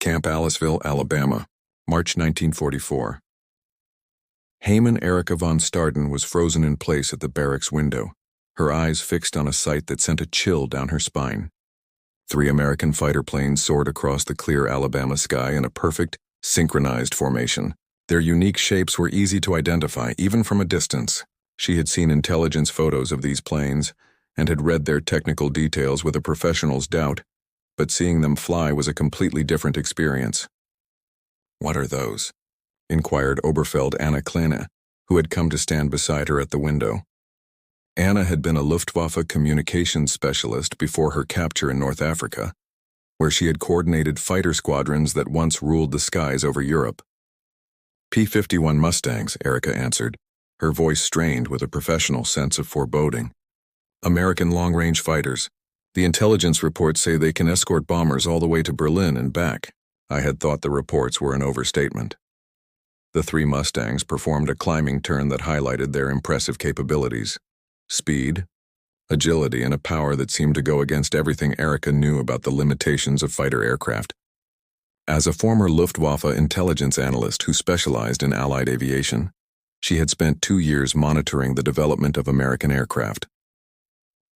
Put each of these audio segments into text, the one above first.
Camp Aliceville, Alabama, March 1944. Hayman Erica von Starden was frozen in place at the barracks window, her eyes fixed on a sight that sent a chill down her spine. 3 American fighter planes soared across the clear Alabama sky in a perfect, synchronized formation. Their unique shapes were easy to identify, even from a distance. She had seen intelligence photos of these planes and had read their technical details with a professional's doubt, but seeing them fly was a completely different experience. "What are those?" inquired Oberfeld Anna Kleine, who had come to stand beside her at the window. Anna had been a Luftwaffe communications specialist before her capture in North Africa, where she had coordinated fighter squadrons that once ruled the skies over Europe. P-51 Mustangs, Erica answered, her voice strained with a professional sense of foreboding. "American long-range fighters. The intelligence reports say they can escort bombers all the way to Berlin and back." I had thought the reports were an overstatement. The 3 Mustangs performed a climbing turn that highlighted their impressive capabilities. Speed, agility, and a power that seemed to go against everything Erica knew about the limitations of fighter aircraft. As a former Luftwaffe intelligence analyst who specialized in Allied aviation, she had spent 2 years monitoring the development of American aircraft.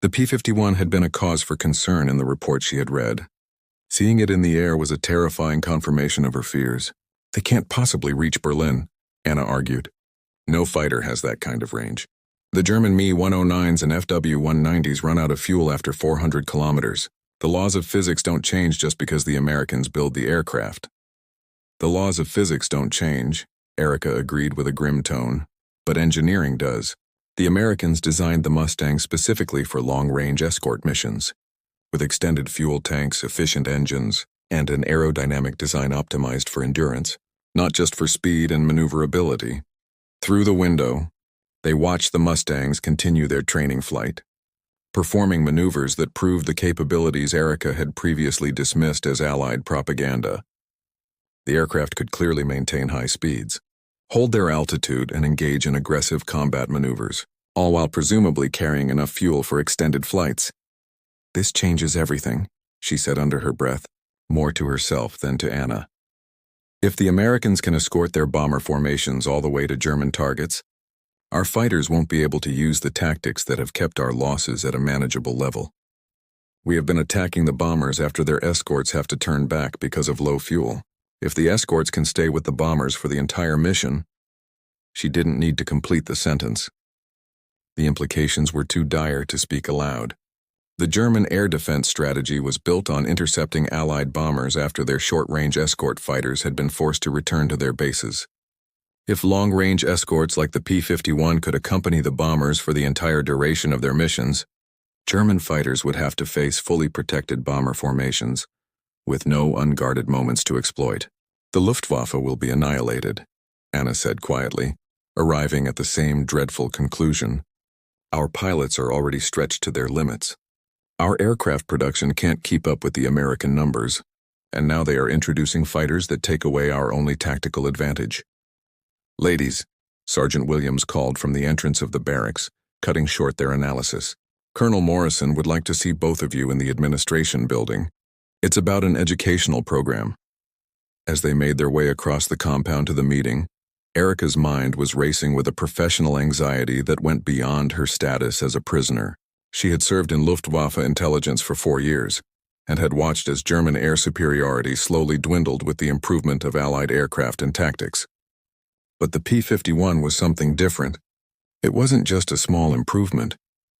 The P-51 had been a cause for concern in the report she had read. Seeing it in the air was a terrifying confirmation of her fears. "They can't possibly reach Berlin," Anna argued. "No fighter has that kind of range. The German Me-109s and FW-190s run out of fuel after 400 kilometers. The laws of physics don't change just because the Americans build the aircraft." "The laws of physics don't change," Erica agreed with a grim tone, "but engineering does. The Americans designed the Mustang specifically for long-range escort missions, with extended fuel tanks, efficient engines, and an aerodynamic design optimized for endurance, not just for speed and maneuverability." Through the window, they watched the Mustangs continue their training flight, performing maneuvers that proved the capabilities Erica had previously dismissed as Allied propaganda. The aircraft could clearly maintain high speeds, hold their altitude, and engage in aggressive combat maneuvers, all while presumably carrying enough fuel for extended flights. "This changes everything," she said under her breath, more to herself than to Anna. "If the Americans can escort their bomber formations all the way to German targets, our fighters won't be able to use the tactics that have kept our losses at a manageable level. We have been attacking the bombers after their escorts have to turn back because of low fuel. If the escorts can stay with the bombers for the entire mission..." She didn't need to complete the sentence. The implications were too dire to speak aloud. The German air defense strategy was built on intercepting Allied bombers after their short-range escort fighters had been forced to return to their bases. If long-range escorts like the P-51 could accompany the bombers for the entire duration of their missions, German fighters would have to face fully protected bomber formations, with no unguarded moments to exploit. "The Luftwaffe will be annihilated," Anna said quietly, arriving at the same dreadful conclusion. "Our pilots are already stretched to their limits. Our aircraft production can't keep up with the American numbers, and now they are introducing fighters that take away our only tactical advantage." "Ladies," Sergeant Williams called from the entrance of the barracks, cutting short their analysis. "Colonel Morrison would like to see both of you in the administration building. It's about an educational program." As they made their way across the compound to the meeting, Erica's mind was racing with a professional anxiety that went beyond her status as a prisoner. She had served in Luftwaffe intelligence for 4 years, and had watched as German air superiority slowly dwindled with the improvement of Allied aircraft and tactics. But the P-51 was something different. It wasn't just a small improvement.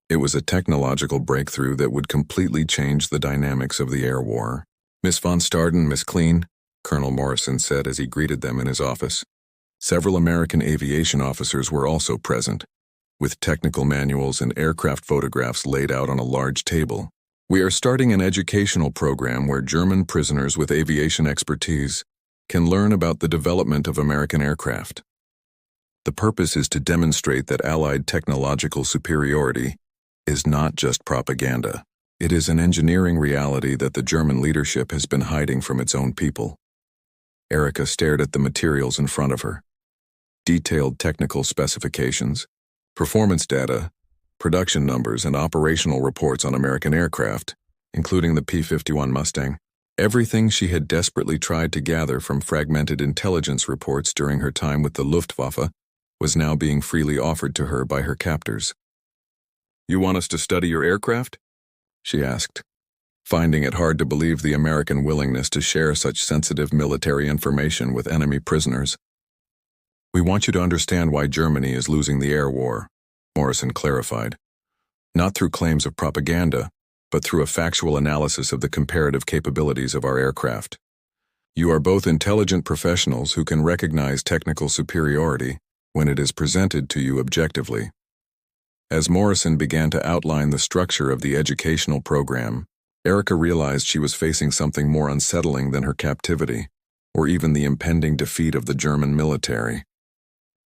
It was a technological breakthrough that would completely change the dynamics of the air war. "Miss von Starden, Miss Kleine," Colonel Morrison said as he greeted them in his office. Several American aviation officers were also present, with technical manuals and aircraft photographs laid out on a large table. "We are starting an educational program where German prisoners with aviation expertise can learn about the development of American aircraft. The purpose is to demonstrate that Allied technological superiority is not just propaganda. It is an engineering reality that the German leadership has been hiding from its own people." Erica stared at the materials in front of her. Detailed technical specifications, performance data, production numbers, and operational reports on American aircraft, including the P-51 Mustang. Everything she had desperately tried to gather from fragmented intelligence reports during her time with the Luftwaffe was now being freely offered to her by her captors. "You want us to study your aircraft?" she asked, finding it hard to believe the American willingness to share such sensitive military information with enemy prisoners. "We want you to understand why Germany is losing the air war," Morrison clarified. "Not through claims of propaganda, but through a factual analysis of the comparative capabilities of our aircraft. You are both intelligent professionals who can recognize technical superiority when it is presented to you objectively." As Morrison began to outline the structure of the educational program, Erica realized she was facing something more unsettling than her captivity, or even the impending defeat of the German military.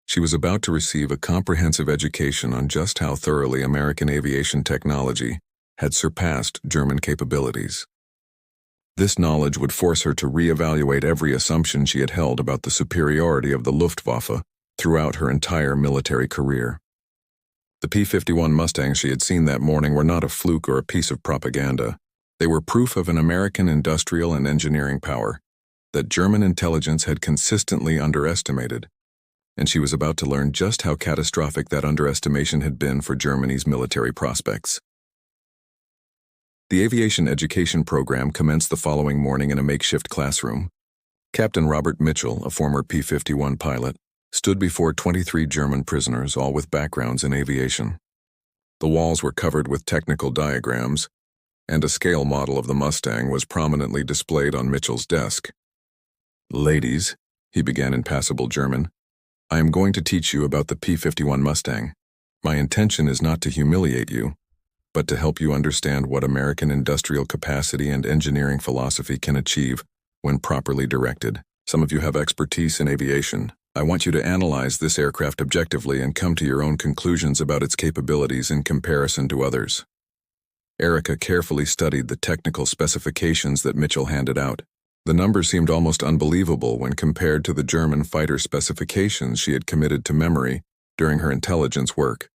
She was about to receive a comprehensive education on just how thoroughly American aviation technology had surpassed German capabilities. This knowledge would force her to reevaluate every assumption she had held about the superiority of the Luftwaffe throughout her entire military career. The P-51 Mustangs she had seen that morning were not a fluke or a piece of propaganda. They were proof of an American industrial and engineering power that German intelligence had consistently underestimated, and she was about to learn just how catastrophic that underestimation had been for Germany's military prospects. The aviation education program commenced the following morning in a makeshift classroom. Captain Robert Mitchell, a former P-51 pilot, stood before 23 German prisoners, all with backgrounds in aviation. The walls were covered with technical diagrams, and a scale model of the Mustang was prominently displayed on Mitchell's desk. "Ladies," he began in passable German, "I am going to teach you about the P-51 Mustang. My intention is not to humiliate you, but to help you understand what American industrial capacity and engineering philosophy can achieve when properly directed. Some of you have expertise in aviation. I want you to analyze this aircraft objectively and come to your own conclusions about its capabilities in comparison to others." Erica carefully studied the technical specifications that Mitchell handed out. The numbers seemed almost unbelievable when compared to the German fighter specifications she had committed to memory during her intelligence work.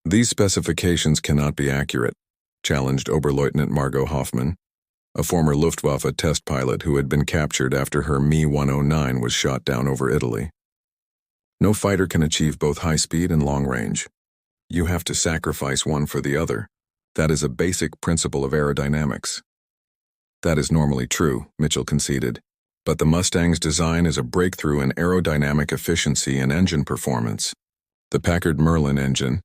"These specifications cannot be accurate," challenged Oberleutnant Margot Hoffmann, a former Luftwaffe test pilot who had been captured after her Me-109 was shot down over Italy. "No fighter can achieve both high speed and long range. You have to sacrifice one for the other. That is a basic principle of aerodynamics." "That is normally true," Mitchell conceded, "but the Mustang's design is a breakthrough in aerodynamic efficiency and engine performance. The Packard Merlin engine,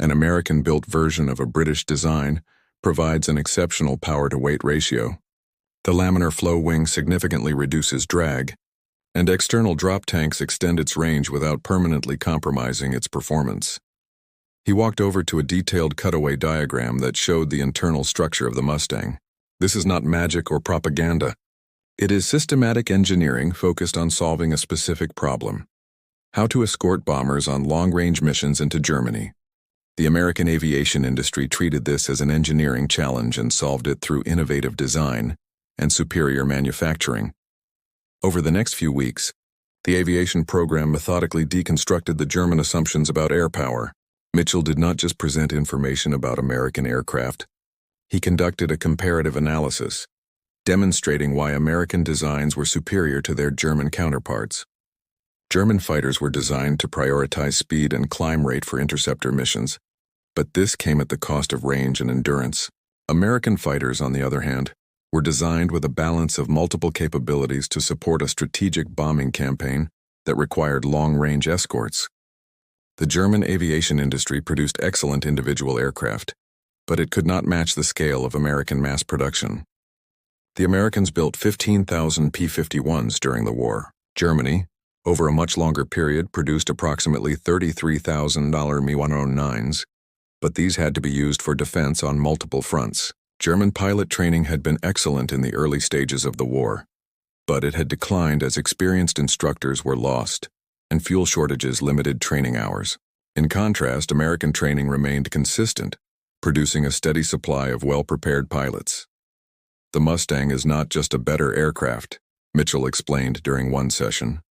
an American-built version of a British design, provides an exceptional power-to-weight ratio. The laminar flow wing significantly reduces drag, and external drop tanks extend its range without permanently compromising its performance." He walked over to a detailed cutaway diagram that showed the internal structure of the Mustang. "This is not magic or propaganda. It is systematic engineering focused on solving a specific problem: how to escort bombers on long-range missions into Germany. The American aviation industry treated this as an engineering challenge and solved it through innovative design and superior manufacturing." Over the next few weeks, the aviation program methodically deconstructed the German assumptions about air power. Mitchell did not just present information about American aircraft. He conducted a comparative analysis, demonstrating why American designs were superior to their German counterparts. German fighters were designed to prioritize speed and climb rate for interceptor missions, but this came at the cost of range and endurance. American fighters, on the other hand, were designed with a balance of multiple capabilities to support a strategic bombing campaign that required long-range escorts. The German aviation industry produced excellent individual aircraft, but it could not match the scale of American mass production. The Americans built 15,000 P-51s during the war. Germany, over a much longer period, produced approximately 33,000 Me-109s, but these had to be used for defense on multiple fronts. German pilot training had been excellent in the early stages of the war, but it had declined as experienced instructors were lost, and fuel shortages limited training hours. In contrast, American training remained consistent, producing a steady supply of well-prepared pilots. "The Mustang is not just a better aircraft," Mitchell explained during one session.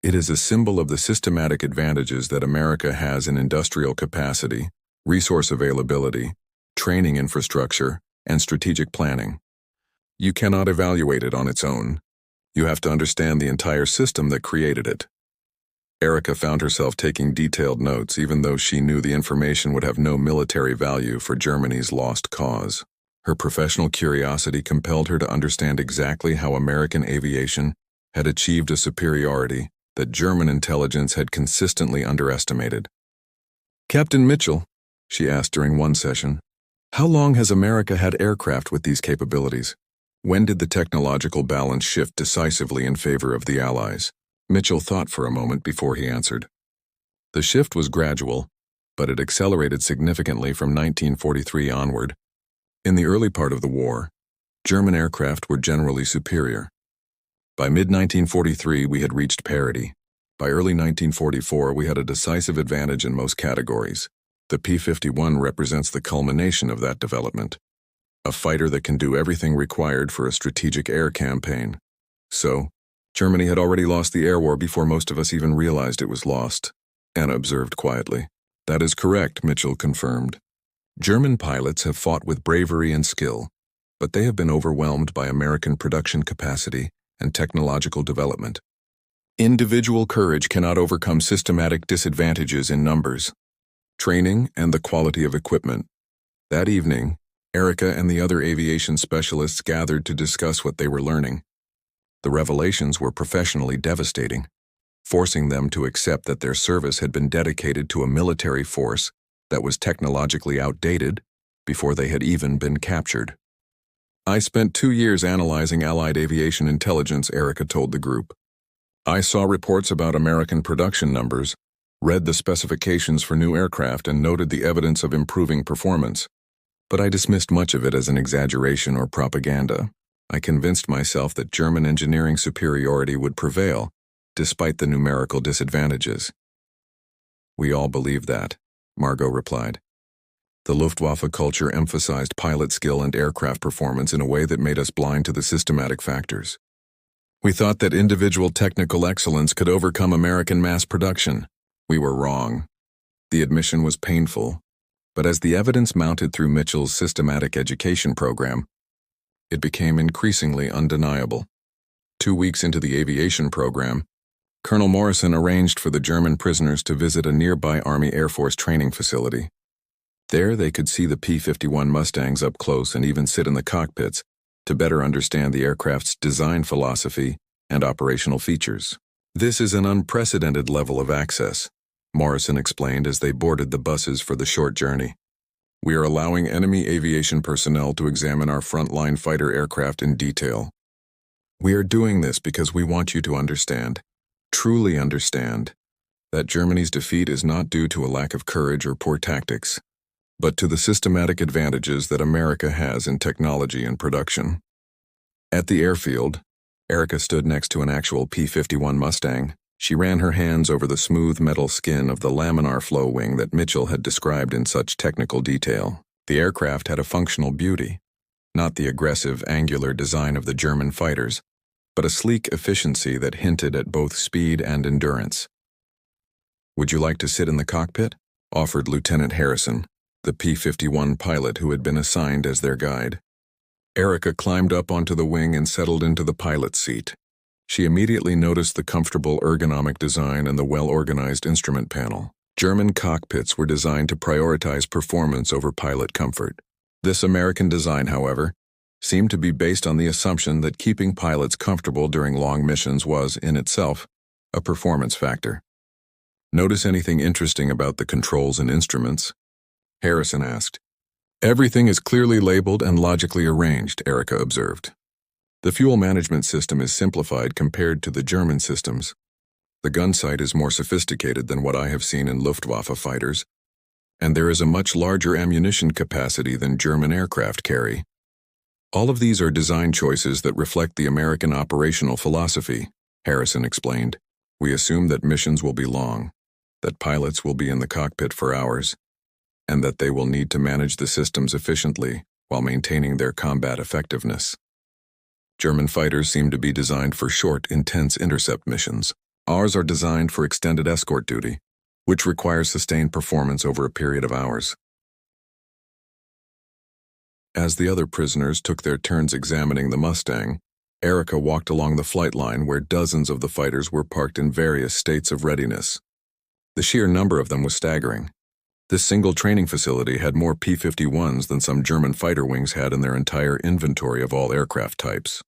"It is a symbol of the systematic advantages that America has in industrial capacity, resource availability, training infrastructure, and strategic planning. You cannot evaluate it on its own. You have to understand the entire system that created it. Erica found herself taking detailed notes, even though she knew the information would have no military value for Germany's lost cause. Her professional curiosity compelled her to understand exactly how American aviation had achieved a superiority that German intelligence had consistently underestimated. "Captain Mitchell," she asked during one session, "how long has America had aircraft with these capabilities? When did the technological balance shift decisively in favor of the Allies?" Mitchell thought for a moment before he answered. The shift was gradual, but it accelerated significantly from 1943 onward. In the early part of the war, German aircraft were generally superior. By mid-1943, we had reached parity. By early 1944, we had a decisive advantage in most categories. The P-51 represents the culmination of that development. A fighter that can do everything required for a strategic air campaign. So, Germany had already lost the air war before most of us even realized it was lost, Anna observed quietly. "That is correct," Mitchell confirmed. "German pilots have fought with bravery and skill, but they have been overwhelmed by American production capacity and technological development. Individual courage cannot overcome systematic disadvantages in numbers, training, and the quality of equipment." That evening, Erica and the other aviation specialists gathered to discuss what they were learning. The revelations were professionally devastating, forcing them to accept that their service had been dedicated to a military force that was technologically outdated before they had even been captured. "I spent 2 years analyzing Allied aviation intelligence," Erica told the group. "I saw reports about American production numbers, read the specifications for new aircraft, and noted the evidence of improving performance. But I dismissed much of it as an exaggeration or propaganda. I convinced myself that German engineering superiority would prevail, despite the numerical disadvantages." "We all believe that," Margot replied. "The Luftwaffe culture emphasized pilot skill and aircraft performance in a way that made us blind to the systematic factors. We thought that individual technical excellence could overcome American mass production. We were wrong." The admission was painful, but as the evidence mounted through Mitchell's systematic education program, it became increasingly undeniable. 2 weeks into the aviation program, Colonel Morrison arranged for the German prisoners to visit a nearby Army Air Force training facility. There they could see the P-51 Mustangs up close and even sit in the cockpits to better understand the aircraft's design philosophy and operational features. "This is an unprecedented level of access," Morrison explained as they boarded the buses for the short journey. "We are allowing enemy aviation personnel to examine our frontline fighter aircraft in detail. We are doing this because we want you to understand, truly understand, that Germany's defeat is not due to a lack of courage or poor tactics, but to the systematic advantages that America has in technology and production." At the airfield, Erica stood next to an actual P-51 Mustang. She ran her hands over the smooth metal skin of the laminar flow wing that Mitchell had described in such technical detail. The aircraft had a functional beauty, not the aggressive, angular design of the German fighters, but a sleek efficiency that hinted at both speed and endurance. "Would you like to sit in the cockpit?" offered Lieutenant Harrison, the P-51 pilot who had been assigned as their guide. Erica climbed up onto the wing and settled into the pilot's seat. She immediately noticed the comfortable ergonomic design and the well-organized instrument panel. German cockpits were designed to prioritize performance over pilot comfort. This American design, however, seemed to be based on the assumption that keeping pilots comfortable during long missions was, in itself, a performance factor. "Notice anything interesting about the controls and instruments?" Harrison asked. "Everything is clearly labeled and logically arranged," Erica observed. "The fuel management system is simplified compared to the German systems. The gun sight is more sophisticated than what I have seen in Luftwaffe fighters, and there is a much larger ammunition capacity than German aircraft carry. All of these are design choices that reflect the American operational philosophy," Harrison explained. "We assume that missions will be long, that pilots will be in the cockpit for hours, and that they will need to manage the systems efficiently while maintaining their combat effectiveness. German fighters seem to be designed for short, intense intercept missions. Ours are designed for extended escort duty, which requires sustained performance over a period of hours." As the other prisoners took their turns examining the Mustang, Erica walked along the flight line where dozens of the fighters were parked in various states of readiness. The sheer number of them was staggering. This single training facility had more P-51s than some German fighter wings had in their entire inventory of all aircraft types.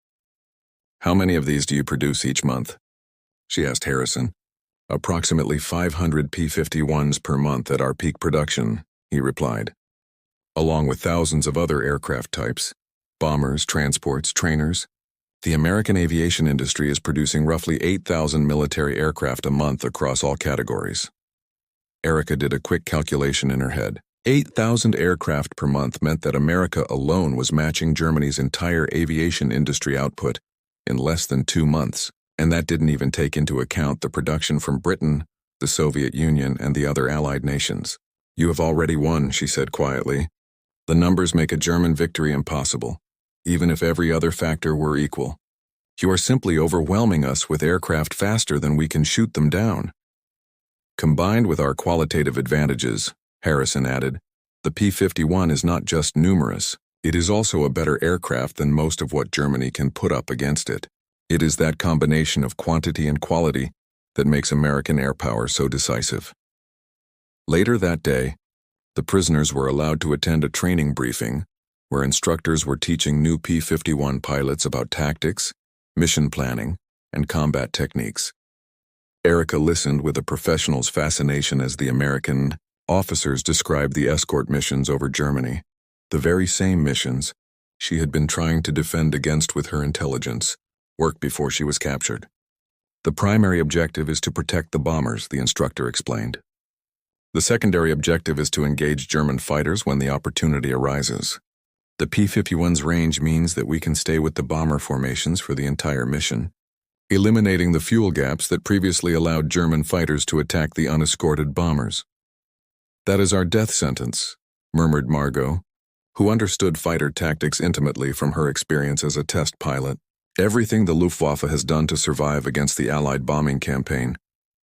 "How many of these do you produce each month?" she asked Harrison. "Approximately 500 P-51s per month at our peak production," he replied, "along with thousands of other aircraft types, bombers, transports, trainers. The American aviation industry is producing roughly 8,000 military aircraft a month across all categories." Erica did a quick calculation in her head. 8,000 aircraft per month meant that America alone was matching Germany's entire aviation industry output in less than 2 months, and that didn't even take into account the production from Britain, the Soviet Union, and the other Allied nations. "You have already won," she said quietly. "The numbers make a German victory impossible, even if every other factor were equal. You are simply overwhelming us with aircraft faster than we can shoot them down." "Combined with our qualitative advantages," Harrison added, "the P-51 is not just numerous, it is also a better aircraft than most of what Germany can put up against it. It is that combination of quantity and quality that makes American air power so decisive." Later that day, the prisoners were allowed to attend a training briefing where instructors were teaching new P-51 pilots about tactics, mission planning, and combat techniques. Erica listened with a professional's fascination as the American officers described the escort missions over Germany, the very same missions she had been trying to defend against with her intelligence work before she was captured. "The primary objective is to protect the bombers," the instructor explained. "The secondary objective is to engage German fighters when the opportunity arises. The P-51's range means that we can stay with the bomber formations for the entire mission, eliminating the fuel gaps that previously allowed German fighters to attack the unescorted bombers." "That is our death sentence," murmured Margot, who understood fighter tactics intimately from her experience as a test pilot. "Everything the Luftwaffe has done to survive against the Allied bombing campaign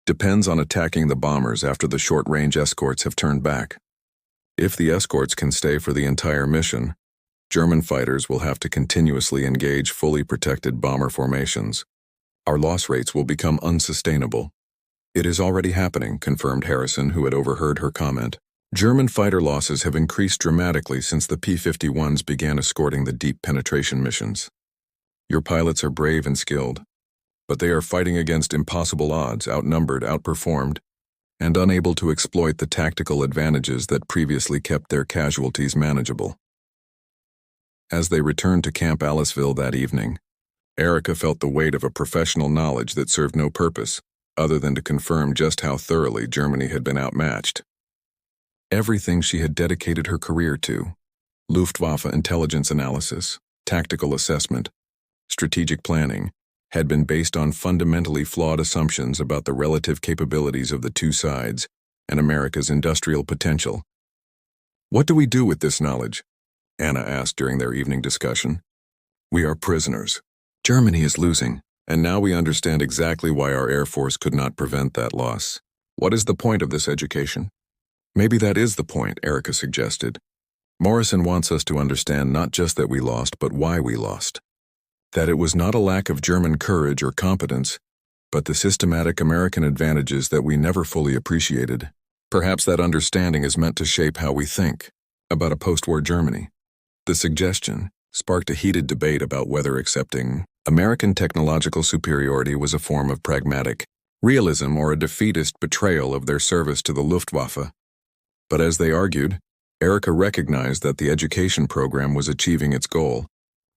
depends on attacking the bombers after the short-range escorts have turned back. If the escorts can stay for the entire mission, German fighters will have to continuously engage fully protected bomber formations. Our loss rates will become unsustainable." "It is already happening," confirmed Harrison, who had overheard her comment. "German fighter losses have increased dramatically since the P-51s began escorting the deep penetration missions. Your pilots are brave and skilled, but they are fighting against impossible odds, outnumbered, outperformed, and unable to exploit the tactical advantages that previously kept their casualties manageable." As they returned to Camp Aliceville that evening, Erica felt the weight of a professional knowledge that served no purpose other than to confirm just how thoroughly Germany had been outmatched. Everything she had dedicated her career to, Luftwaffe intelligence analysis, tactical assessment, strategic planning, had been based on fundamentally flawed assumptions about the relative capabilities of the two sides and America's industrial potential. "What do we do with this knowledge?" Anna asked during their evening discussion. "We are prisoners. Germany is losing, and now we understand exactly why our Air Force could not prevent that loss. What is the point of this education?" "Maybe that is the point," Erica suggested. "Morrison wants us to understand not just that we lost, but why we lost. That it was not a lack of German courage or competence, but the systematic American advantages that we never fully appreciated. Perhaps that understanding is meant to shape how we think about a post-war Germany." The suggestion sparked a heated debate about whether accepting American technological superiority was a form of pragmatic realism or a defeatist betrayal of their service to the Luftwaffe. But as they argued, Erica recognized that the education program was achieving its goal.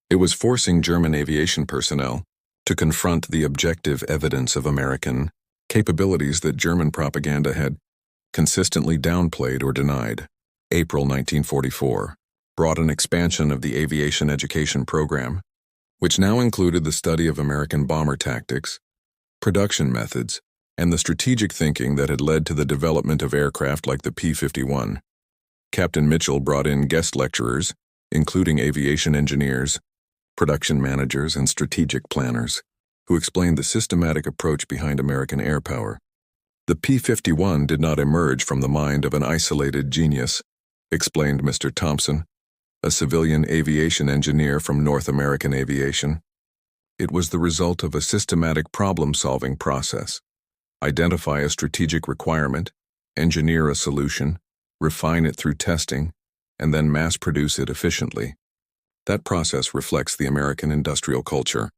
It was forcing German aviation personnel to confront the objective evidence of American capabilities that German propaganda had consistently downplayed or denied. April 1944 brought an expansion of the aviation education program, which now included the study of American bomber tactics, production methods, and the strategic thinking that had led to the development of aircraft like the P-51. Captain Mitchell brought in guest lecturers, including aviation engineers, production managers, and strategic planners, who explained the systematic approach behind American air power. "The P-51 did not emerge from the mind of an isolated genius," explained Mr. Thompson. a civilian aviation engineer from North American Aviation. It was the result of a systematic problem-solving process. Identify a strategic requirement, engineer a solution, refine it through testing, and then mass-produce it efficiently. That process reflects the American industrial culture,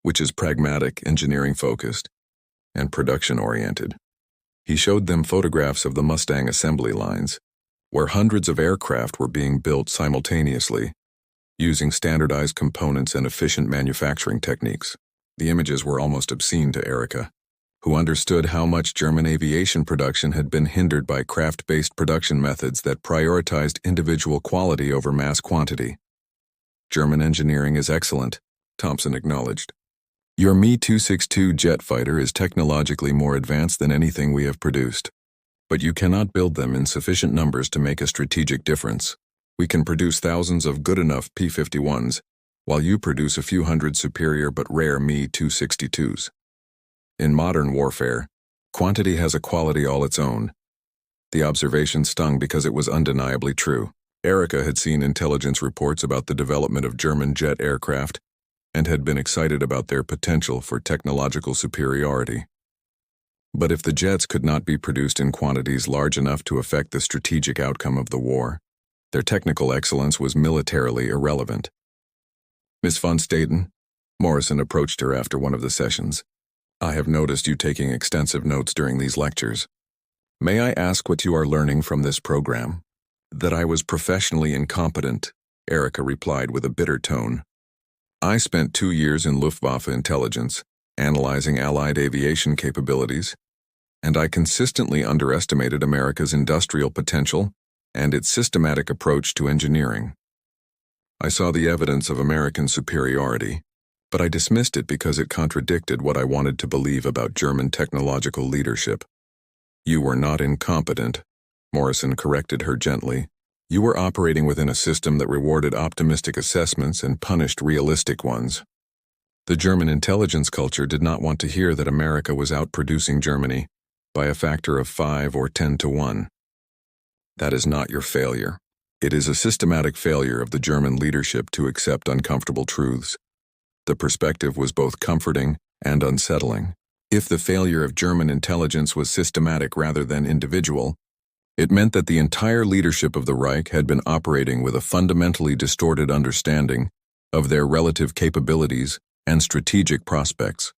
which is pragmatic, engineering-focused, and production-oriented. He showed them photographs of the Mustang assembly lines, where hundreds of aircraft were being built simultaneously, using standardized components and efficient manufacturing techniques. The images were almost obscene to Erica, who understood how much German aviation production had been hindered by craft-based production methods that prioritized individual quality over mass quantity. German engineering is excellent, Thompson acknowledged. Your Me-262 jet fighter is technologically more advanced than anything we have produced. But you cannot build them in sufficient numbers to make a strategic difference. We can produce thousands of good enough P-51s, while you produce a few hundred superior but rare Me-262s. In modern warfare, quantity has a quality all its own. The observation stung because it was undeniably true. Erica had seen intelligence reports about the development of German jet aircraft and had been excited about their potential for technological superiority. But if the jets could not be produced in quantities large enough to affect the strategic outcome of the war, their technical excellence was militarily irrelevant. Miss von Staden, Morrison approached her after one of the sessions. I have noticed you taking extensive notes during these lectures. May I ask what you are learning from this program? That I was professionally incompetent, Erica replied with a bitter tone. I spent 2 years in Luftwaffe intelligence, analyzing Allied aviation capabilities, and I consistently underestimated America's industrial potential and its systematic approach to engineering. I saw the evidence of American superiority, but I dismissed it because it contradicted what I wanted to believe about German technological leadership. You were not incompetent, Morrison corrected her gently. You were operating within a system that rewarded optimistic assessments and punished realistic ones. The German intelligence culture did not want to hear that America was outproducing Germany by a factor of 5 or 10 to 1. That is not your failure. It is a systematic failure of the German leadership to accept uncomfortable truths. The perspective was both comforting and unsettling. If the failure of German intelligence was systematic rather than individual, it meant that the entire leadership of the Reich had been operating with a fundamentally distorted understanding of their relative capabilities and strategic prospects.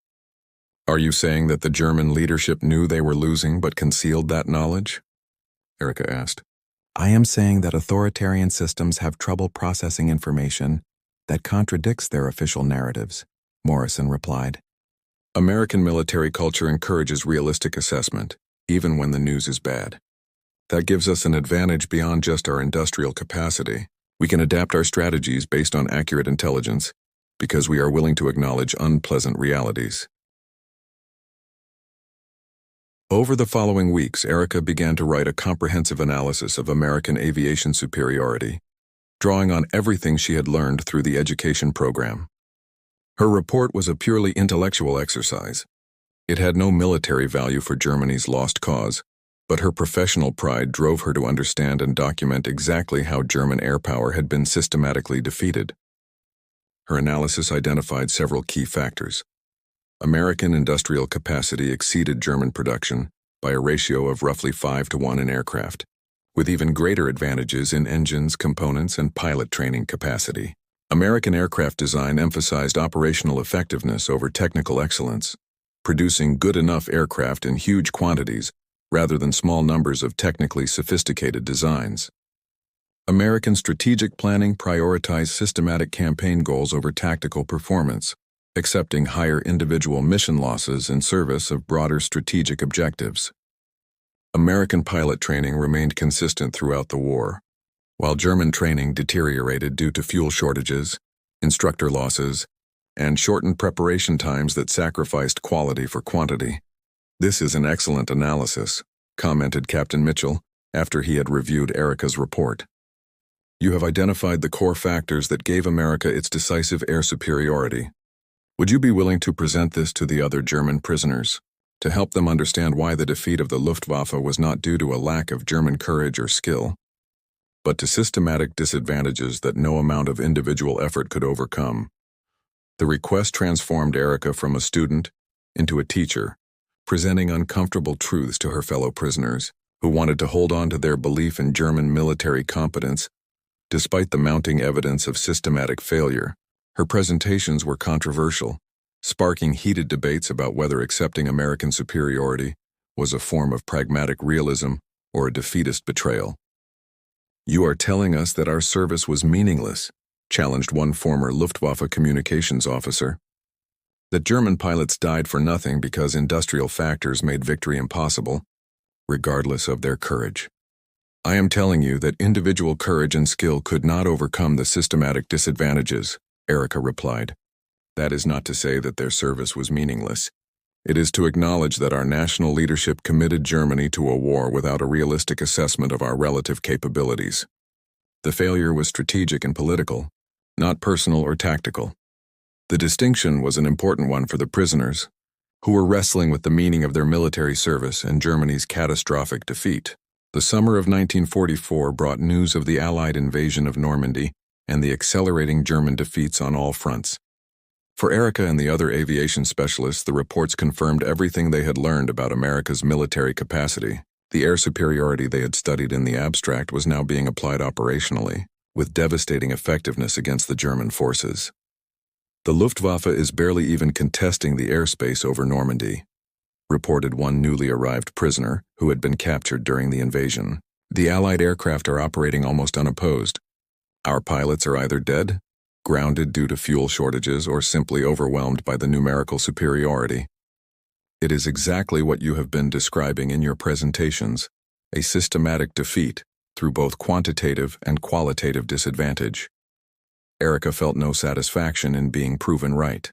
Are you saying that the German leadership knew they were losing but concealed that knowledge? Erica asked. I am saying that authoritarian systems have trouble processing information that contradicts their official narratives, Morrison replied. American military culture encourages realistic assessment, even when the news is bad. That gives us an advantage beyond just our industrial capacity. We can adapt our strategies based on accurate intelligence because we are willing to acknowledge unpleasant realities. Over the following weeks, Erica began to write a comprehensive analysis of American aviation superiority, drawing on everything she had learned through the education program. Her report was a purely intellectual exercise. It had no military value for Germany's lost cause, but her professional pride drove her to understand and document exactly how German air power had been systematically defeated. Her analysis identified several key factors. American industrial capacity exceeded German production by a ratio of roughly 5 to 1 in aircraft, with even greater advantages in engines, components, and pilot training capacity. American aircraft design emphasized operational effectiveness over technical excellence, producing good enough aircraft in huge quantities rather than small numbers of technically sophisticated designs. American strategic planning prioritized systematic campaign goals over tactical performance, accepting higher individual mission losses in service of broader strategic objectives. American pilot training remained consistent throughout the war, while German training deteriorated due to fuel shortages, instructor losses, and shortened preparation times that sacrificed quality for quantity. This is an excellent analysis, commented Captain Mitchell after he had reviewed Erica's report. You have identified the core factors that gave America its decisive air superiority. Would you be willing to present this to the other German prisoners, to help them understand why the defeat of the Luftwaffe was not due to a lack of German courage or skill, but to systematic disadvantages that no amount of individual effort could overcome. The request transformed Erica from a student into a teacher, presenting uncomfortable truths to her fellow prisoners, who wanted to hold on to their belief in German military competence despite the mounting evidence of systematic failure. Her presentations were controversial, sparking heated debates about whether accepting American superiority was a form of pragmatic realism or a defeatist betrayal. "You are telling us that our service was meaningless," challenged one former Luftwaffe communications officer. "That German pilots died for nothing because industrial factors made victory impossible, regardless of their courage. I am telling you that individual courage and skill could not overcome the systematic disadvantages," Erica replied. "That is not to say that their service was meaningless. It is to acknowledge that our national leadership committed Germany to a war without a realistic assessment of our relative capabilities. The failure was strategic and political, not personal or tactical. The distinction was an important one for the prisoners, who were wrestling with the meaning of their military service and Germany's catastrophic defeat." The summer of 1944 brought news of the Allied invasion of Normandy and the accelerating German defeats on all fronts. For Erica and the other aviation specialists, the reports confirmed everything they had learned about America's military capacity. The air superiority they had studied in the abstract was now being applied operationally, with devastating effectiveness against the German forces. "The Luftwaffe is barely even contesting the airspace over Normandy," reported one newly arrived prisoner who had been captured during the invasion. "The Allied aircraft are operating almost unopposed. Our pilots are either dead, grounded due to fuel shortages, or simply overwhelmed by the numerical superiority." "It is exactly what you have been describing in your presentations, a systematic defeat through both quantitative and qualitative disadvantage." Erica felt no satisfaction in being proven right.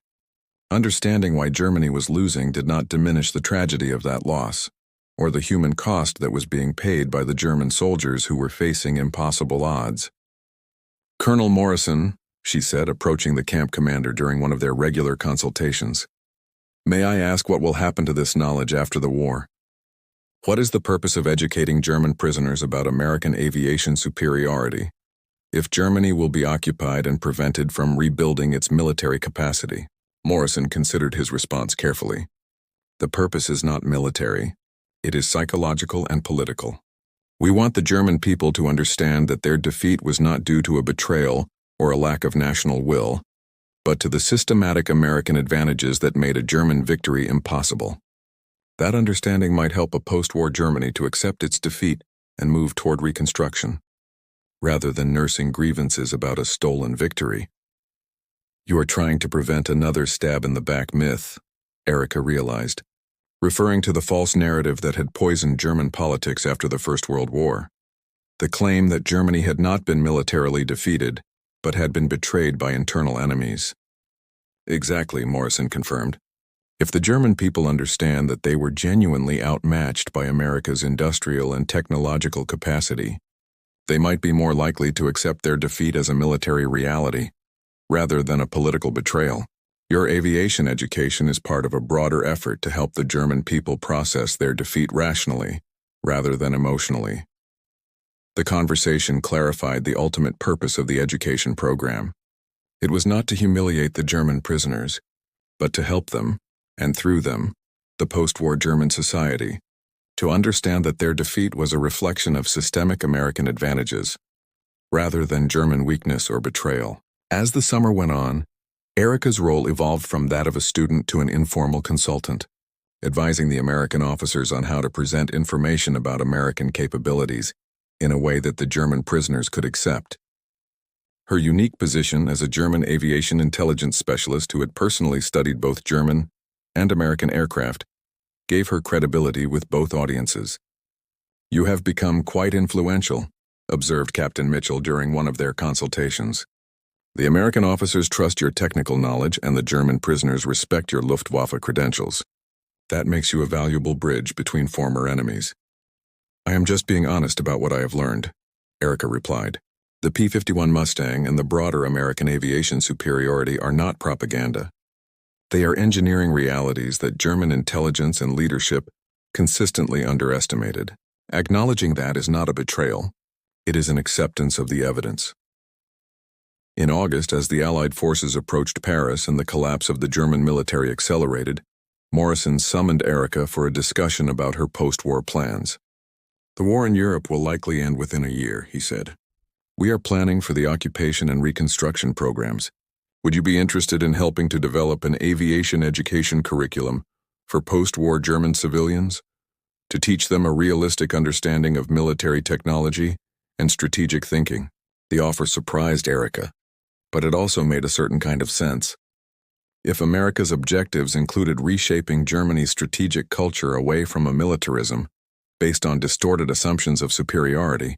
Understanding why Germany was losing did not diminish the tragedy of that loss, or the human cost that was being paid by the German soldiers who were facing impossible odds. "Colonel Morrison," she said, approaching the camp commander during one of their regular consultations, "may I ask what will happen to this knowledge after the war? What is the purpose of educating German prisoners about American aviation superiority if Germany will be occupied and prevented from rebuilding its military capacity?" Morrison considered his response carefully. "The purpose is not military. It is psychological and political. We want the German people to understand that their defeat was not due to a betrayal or a lack of national will, but to the systematic American advantages that made a German victory impossible. That understanding might help a post-war Germany to accept its defeat and move toward reconstruction, rather than nursing grievances about a stolen victory." "You are trying to prevent another stab-in-the-back myth," Erica realized, referring to the false narrative that had poisoned German politics after the First World War. The claim that Germany had not been militarily defeated, but had been betrayed by internal enemies. "Exactly," Morrison confirmed. "If the German people understand that they were genuinely outmatched by America's industrial and technological capacity, they might be more likely to accept their defeat as a military reality, rather than a political betrayal. Your aviation education is part of a broader effort to help the German people process their defeat rationally, rather than emotionally." The conversation clarified the ultimate purpose of the education program. It was not to humiliate the German prisoners, but to help them, and through them, the post-war German society, to understand that their defeat was a reflection of systemic American advantages, rather than German weakness or betrayal. As the summer went on, Erica's role evolved from that of a student to an informal consultant, advising the American officers on how to present information about American capabilities in a way that the German prisoners could accept. Her unique position as a German aviation intelligence specialist who had personally studied both German and American aircraft gave her credibility with both audiences. "You have become quite influential," observed Captain Mitchell during one of their consultations. "The American officers trust your technical knowledge and the German prisoners respect your Luftwaffe credentials. That makes you a valuable bridge between former enemies." "I am just being honest about what I have learned," Erica replied. "The P-51 Mustang and the broader American aviation superiority are not propaganda. They are engineering realities that German intelligence and leadership consistently underestimated. Acknowledging that is not a betrayal. It is an acceptance of the evidence. In August, as the Allied forces approached Paris and the collapse of the German military accelerated, Morrison summoned Erica for a discussion about her post-war plans. "The war in Europe will likely end within a year," he said. "We are planning for the occupation and reconstruction programs. Would you be interested in helping to develop an aviation education curriculum for post-war German civilians, to teach them a realistic understanding of military technology and strategic thinking?" The offer surprised Erica, but it also made a certain kind of sense. If America's objectives included reshaping Germany's strategic culture away from a militarism based on distorted assumptions of superiority,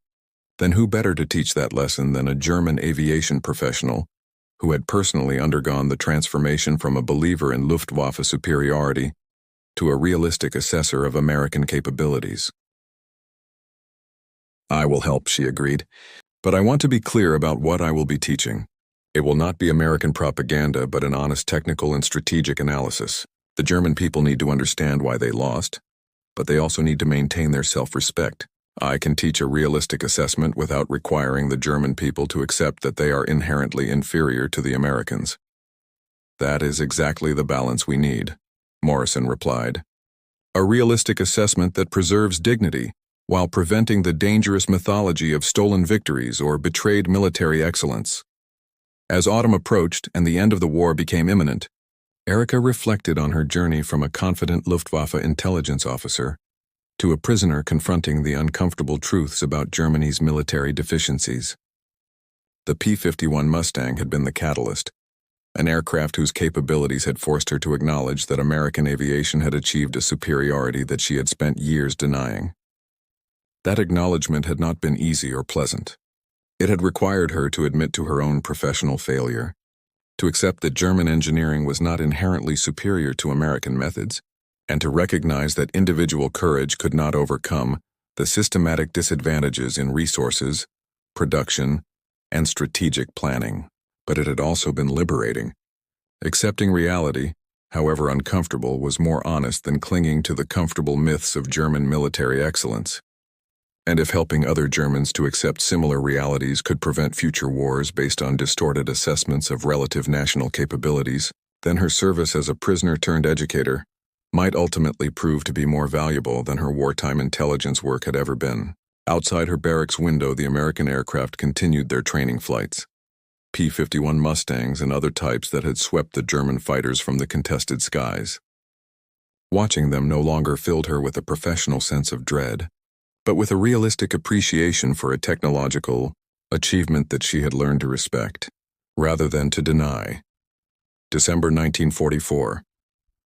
then who better to teach that lesson than a German aviation professional who had personally undergone the transformation from a believer in Luftwaffe superiority to a realistic assessor of American capabilities? "I will help," she agreed, "but I want to be clear about what I will be teaching. It will not be American propaganda, but an honest technical and strategic analysis. The German people need to understand why they lost, but they also need to maintain their self-respect. I can teach a realistic assessment without requiring the German people to accept that they are inherently inferior to the Americans." "That is exactly the balance we need," Morrison replied. "A realistic assessment that preserves dignity while preventing the dangerous mythology of stolen victories or betrayed military excellence." As autumn approached and the end of the war became imminent, Erica reflected on her journey from a confident Luftwaffe intelligence officer to a prisoner confronting the uncomfortable truths about Germany's military deficiencies. The P-51 Mustang had been the catalyst, an aircraft whose capabilities had forced her to acknowledge that American aviation had achieved a superiority that she had spent years denying. That acknowledgement had not been easy or pleasant. It had required her to admit to her own professional failure, to accept that German engineering was not inherently superior to American methods, and to recognize that individual courage could not overcome the systematic disadvantages in resources, production, and strategic planning. But it had also been liberating. Accepting reality, however uncomfortable, was more honest than clinging to the comfortable myths of German military excellence. And if helping other Germans to accept similar realities could prevent future wars based on distorted assessments of relative national capabilities, then her service as a prisoner-turned-educator might ultimately prove to be more valuable than her wartime intelligence work had ever been. Outside her barracks window, the American aircraft continued their training flights. P-51 Mustangs and other types that had swept the German fighters from the contested skies. Watching them no longer filled her with a professional sense of dread, but with a realistic appreciation for a technological achievement that she had learned to respect, rather than to deny. December 1944.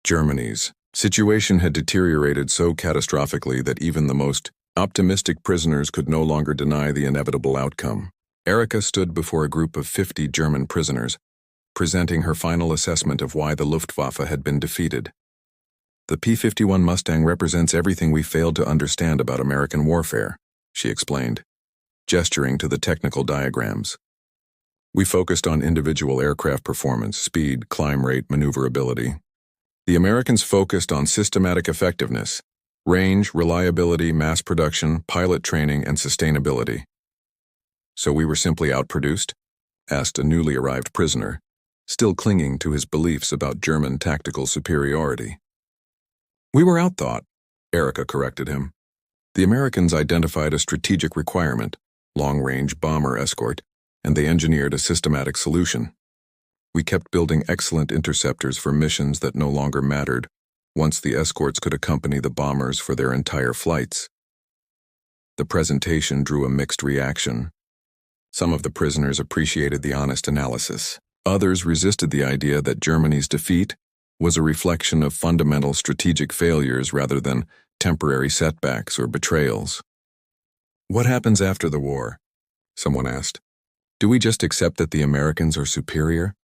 Germany's situation had deteriorated so catastrophically that even the most optimistic prisoners could no longer deny the inevitable outcome. Erica stood before a group of 50 German prisoners, presenting her final assessment of why the Luftwaffe had been defeated. "The P-51 Mustang represents everything we failed to understand about American warfare," she explained, gesturing to the technical diagrams. "We focused on individual aircraft performance, speed, climb rate, maneuverability. The Americans focused on systematic effectiveness, range, reliability, mass production, pilot training, and sustainability." "So we were simply outproduced?" asked a newly arrived prisoner, still clinging to his beliefs about German tactical superiority. "We were outthought," Erica corrected him. "The Americans identified a strategic requirement, long-range bomber escort, and they engineered a systematic solution. We kept building excellent interceptors for missions that no longer mattered once the escorts could accompany the bombers for their entire flights." The presentation drew a mixed reaction. Some of the prisoners appreciated the honest analysis. Others resisted the idea that Germany's defeat was a reflection of fundamental strategic failures rather than temporary setbacks or betrayals. "What happens after the war?" someone asked. "Do we just accept that the Americans are superior?"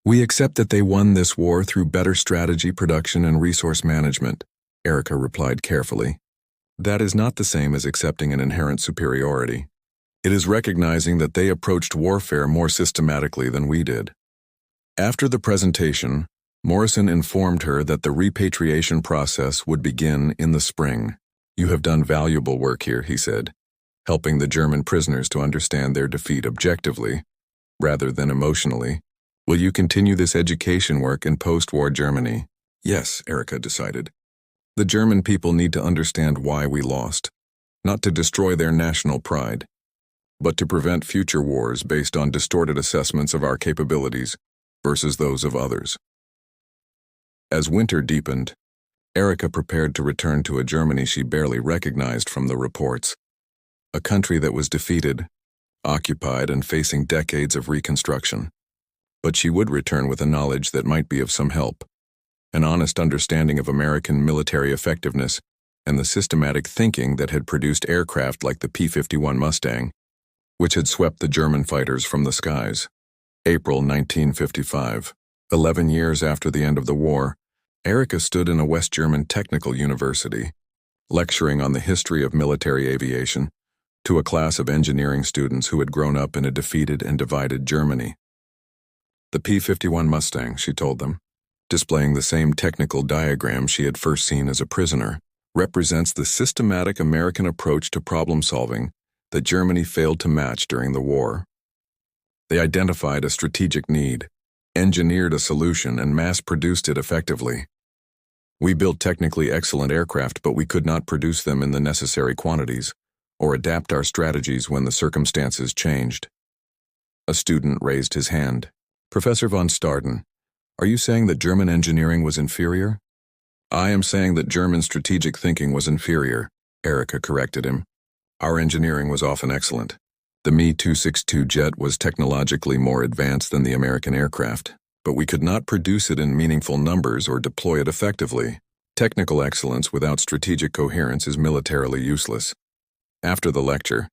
"We accept that they won this war through better strategy, production, and resource management," Erica replied carefully. "That is not the same as accepting an inherent superiority. It is recognizing that they approached warfare more systematically than we did." After the presentation, Morrison informed her that the repatriation process would begin in the spring. "You have done valuable work here," he said. helping the German prisoners to understand their defeat objectively, rather than emotionally. Will you continue this education work in post-war Germany? Yes, Erica decided. The German people need to understand why we lost, not to destroy their national pride, but to prevent future wars based on distorted assessments of our capabilities versus those of others. As winter deepened, Erica prepared to return to a Germany she barely recognized from the reports, a country that was defeated, occupied, and facing decades of reconstruction. But she would return with a knowledge that might be of some help, an honest understanding of American military effectiveness and the systematic thinking that had produced aircraft like the P-51 Mustang, which had swept the German fighters from the skies. April 1955. 11 years after the end of the war, Erica stood in a West German technical university, lecturing on the history of military aviation to a class of engineering students who had grown up in a defeated and divided Germany. The P-51 Mustang, she told them, displaying the same technical diagram she had first seen as a prisoner, represents the systematic American approach to problem-solving that Germany failed to match during the war. They identified a strategic need, engineered a solution, and mass-produced it effectively. We built technically excellent aircraft, but we could not produce them in the necessary quantities or adapt our strategies when the circumstances changed. A student raised his hand. Professor von Starden, are you saying that German engineering was inferior? I am saying that German strategic thinking was inferior, Erica corrected him. Our engineering was often excellent. The Me-262 jet was technologically more advanced than the American aircraft, but we could not produce it in meaningful numbers or deploy it effectively. Technical excellence without strategic coherence is militarily useless. After the lecture,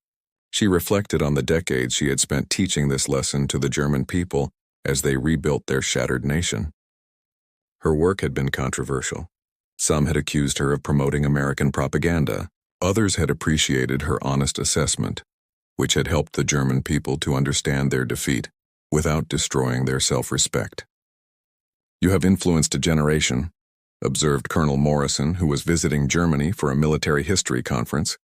she reflected on the decades she had spent teaching this lesson to the German people as they rebuilt their shattered nation. Her work had been controversial. Some had accused her of promoting American propaganda. Others had appreciated her honest assessment, which had helped the German people to understand their defeat without destroying their self-respect. You have influenced a generation, observed Colonel Morrison, who was visiting Germany for a military history conference.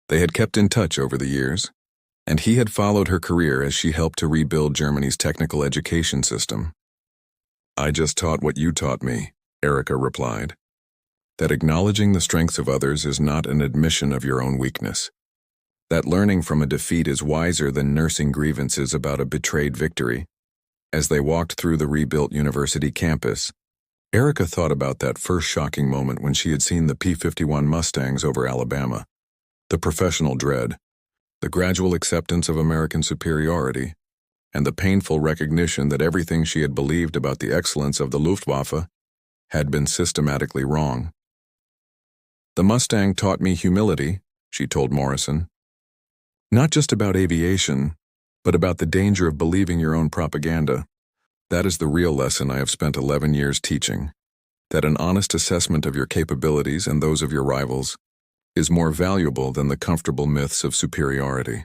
They had kept in touch over the years, and he had followed her career as she helped to rebuild Germany's technical education system. I just taught what you taught me, Erica replied, that acknowledging the strengths of others is not an admission of your own weakness. That learning from a defeat is wiser than nursing grievances about a betrayed victory. As they walked through the rebuilt university campus, Erica thought about that first shocking moment when she had seen the P-51 Mustangs over Alabama. The professional dread, the gradual acceptance of American superiority, and the painful recognition that everything she had believed about the excellence of the Luftwaffe had been systematically wrong. The Mustang taught me humility, she told Morrison. Not just about aviation, but about the danger of believing your own propaganda. That is the real lesson I have spent 11 years teaching, that an honest assessment of your capabilities and those of your rivals is more valuable than the comfortable myths of superiority.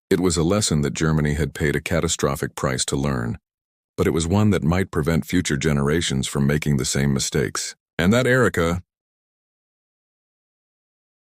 It was a lesson that Germany had paid a catastrophic price to learn, but it was one that might prevent future generations from making the same mistakes. And that Erica,